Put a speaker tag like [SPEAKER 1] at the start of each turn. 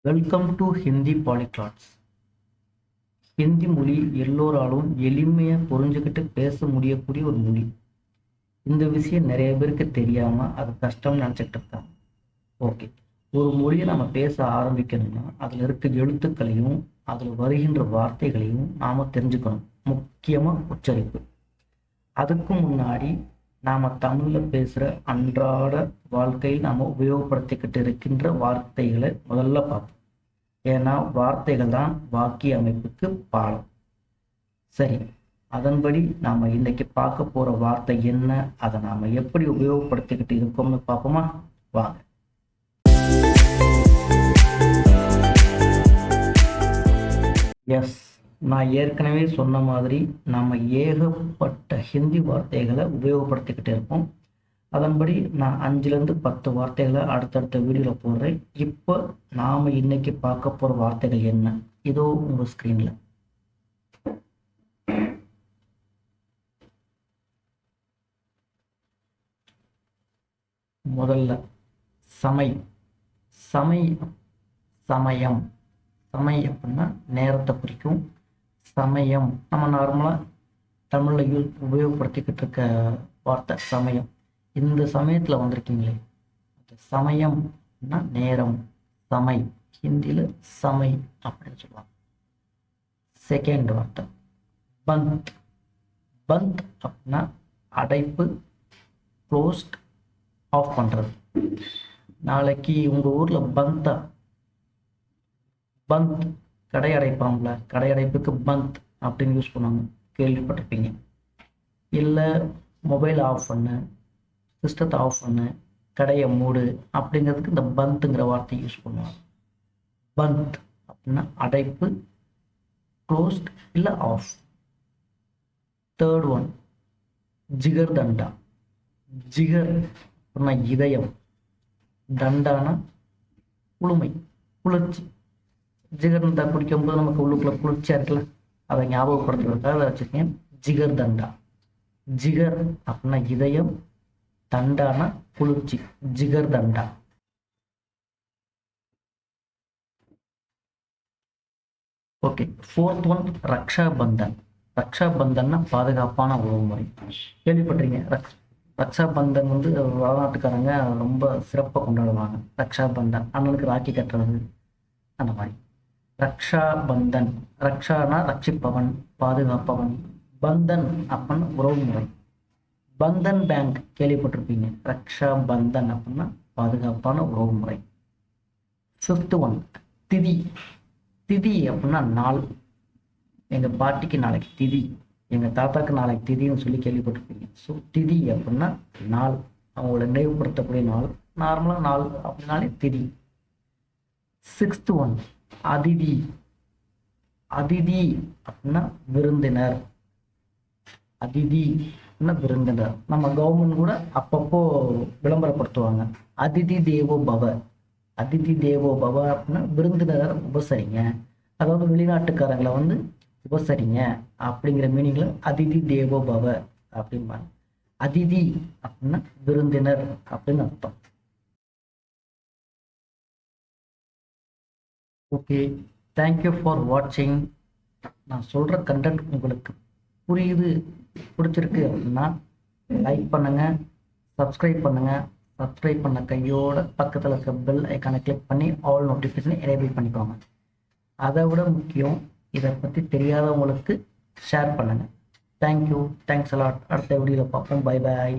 [SPEAKER 1] Welcome to Hindi polyglots. Hindi மொழி எல்லோராலும் எளிமையாக புரிஞ்சுக்கிட்டு பேச முடியக்கூடிய ஒரு மொழி. இந்த விஷயம் நிறைய பேருக்கு தெரியாமல் அது கஷ்டம்னு நினச்சிக்கிட்டு இருக்காங்க. ஓகே, ஒரு மொழியை நம்ம பேச ஆரம்பிக்கணும்னா அதில் இருக்க எழுத்துக்களையும் அதில் வருகின்ற வார்த்தைகளையும் நாம் தெரிஞ்சுக்கணும். முக்கியமாக உச்சரிப்பு. அதுக்கு முன்னாடி நாம் தமிழில் பேசுகிற அன்றாட வாழ்க்கையில் நாம் உபயோகப்படுத்திக்கிட்டு இருக்கின்ற வார்த்தைகளை முதல்ல பார்ப்போம். ஏன்னா வார்த்தைகள் தான் வாக்கிய அமைப்புக்கு பாலம். சரி, அதன்படி நாம் இன்னைக்கு பார்க்க போகிற வார்த்தை என்ன, அதை நாம் எப்படி உபயோகப்படுத்திக்கிட்டு இருக்கோம்னு பார்ப்போமா? வாங்க. எஸ், நான் ஏற்கனவே சொன்ன மாதிரி நம்ம ஏகப்பட்ட ஹிந்தி வார்த்தைகளை உபயோகப்படுத்திக்கிட்டு இருக்கோம். அதன்படி நான் 5லேருந்து 10 வார்த்தைகளை அடுத்தடுத்த வீடியோவில் போடுறேன். இப்போ நாம் இன்னைக்கு பார்க்க போகிற வார்த்தைகள் என்ன, இதோ உங்கள் ஸ்க்ரீனில். முதல்ல சமை. சமை, சமயம். சமை அப்படின்னா நேரத்தை குறிக்கும். சமயம் நம்ம நார்மலாக தமிழில் உபயோகப்படுத்திக்கிட்டு இருக்க வார்த்தை சமயம். இந்த சமயத்தில் வந்திருக்கீங்களே, சமயம்னா நேரம். சமை ஹிந்தியில் சமை அப்படின்னு சொல்லுவாங்க. செகண்ட் வார்த்தை பந்த். பந்த் அப்படின்னா அடைப்பு, க்ளோஸ்ட், ஆஃப் பண்ணுறது. நாளைக்கு உங்கள் ஊரில் பந்தா, பந்த் கடை அடைப்பாங்கள, கடை அடைப்புக்கு பந்த் அப்படின்னு யூஸ் பண்ணுவாங்க, கேள்விப்பட்டிருப்பீங்க. இல்லை மொபைல் ஆஃப் பண்ணு, சிஸ்டத்தை ஆஃப் பண்ணு, கடையை மூடு அப்படிங்கிறதுக்கு இந்த பந்த்ங்கிற வார்த்தையை யூஸ் பண்ணுவாங்க. பந்த் அப்படின்னா அடைப்பு, க்ளோஸ்ட் இல்லை ஆஃப். தேர்ட் ஒன் ஜிகர் தண்டா. ஜிகர் அப்படின்னா இதயம், தண்டானா குளுமை, குளிர்ச்சி. ஜிகர் தண்டா குடிக்கும்போது நமக்கு உள்ளுக்குள்ள குளிர்ச்சியாக இருக்குல்ல, அதை ஞாபகப்படுத்துறதுக்காக அதை வச்சுருக்கேன். ஜிகர் தண்டா. ஜிகர் அப்படின்னா இதயம், தண்டானா குளிர்ச்சி. ஜிகர் தண்டா. Okay, fourth one Raksha Bandhan. ரக்ஷா பந்தன்னா பாதுகாப்பான உறவுமுறை. கேள்விப்பட்டிருக்கீங்க. ரக்ஷா பந்தன் வந்து வடநாட்டுக்காரங்க ரொம்ப சிறப்பாக கொண்டாடுவாங்க. ரக்ஷா பந்தன் அண்ணனுக்கு ராக்கி கட்டுறது, அந்த மாதிரி. ரக்ஷா பந்தன், ரக்ஷானா ரட்சிப்பவன், பாதுகாப்பவன். பந்தன் அப்படின்னா உறவுமுறை. பந்தன் பேங்க் கேள்விப்பட்டிருப்பீங்க. ரக்ஷா பந்தன் அப்படின்னா பாதுகாப்பான உறவுமுறை. ஃபிஃப்த் ஒன் திதி. திதி அப்படின்னா நாள். எங்கள் பாட்டிக்கு நாளைக்கு திதி, எங்கள் தாத்தாக்கு நாளைக்கு திதின்னு சொல்லி கேள்விப்பட்டிருப்பீங்க. ஸோ திதி அப்படின்னா நாள், அவங்கள நினைவுபடுத்தக்கூடிய நாள். நார்மலாக நாள் அப்படின்னாலே திதி. Sixth one Aditi. அதிதி அப்படின்னா விருந்தினர். அதிதி அப்படின்னா விருந்தினர். நம்ம கவர்மெண்ட் கூட அப்பப்போ விளம்பரப்படுத்துவாங்க, அதிதி தேவோ பவ. அதிதி தேவோ பவ அப்படின்னா விருந்தினரை உபசரிங்க, அதாவது வெளிநாட்டுக்காரங்களை வந்து உபசரிங்க அப்படிங்கிற மீனிங்கில் அதிதி தேவோ பவ அப்படிம்பாங்க. அதிதி அப்படின்னா விருந்தினர் அப்படின்னு அர்த்தம். ஓகே, தேங்க்யூ ஃபார் வாட்சிங். நான் சொல்கிற கண்டென்ட் உங்களுக்கு புரியுது, பிடிச்சிருக்கு அப்படின்னா லைக் பண்ணுங்கள், சப்ஸ்கிரைப் பண்ணுங்கள். சப்ஸ்கிரைப் பண்ண கையோட பக்கத்தில் இருக்க பெல் ஐக்கானை கிளிக் பண்ணி ஆல் நோட்டிஃபிகேஷனை எனேபிள் பண்ணிக்கோங்க. அதை விட முக்கியம், இதை பற்றி தெரியாதவங்களுக்கு ஷேர் பண்ணுங்கள். Thank you, thanks a lot. அடுத்த வீடியோவில் பார்ப்போம். Bye bye.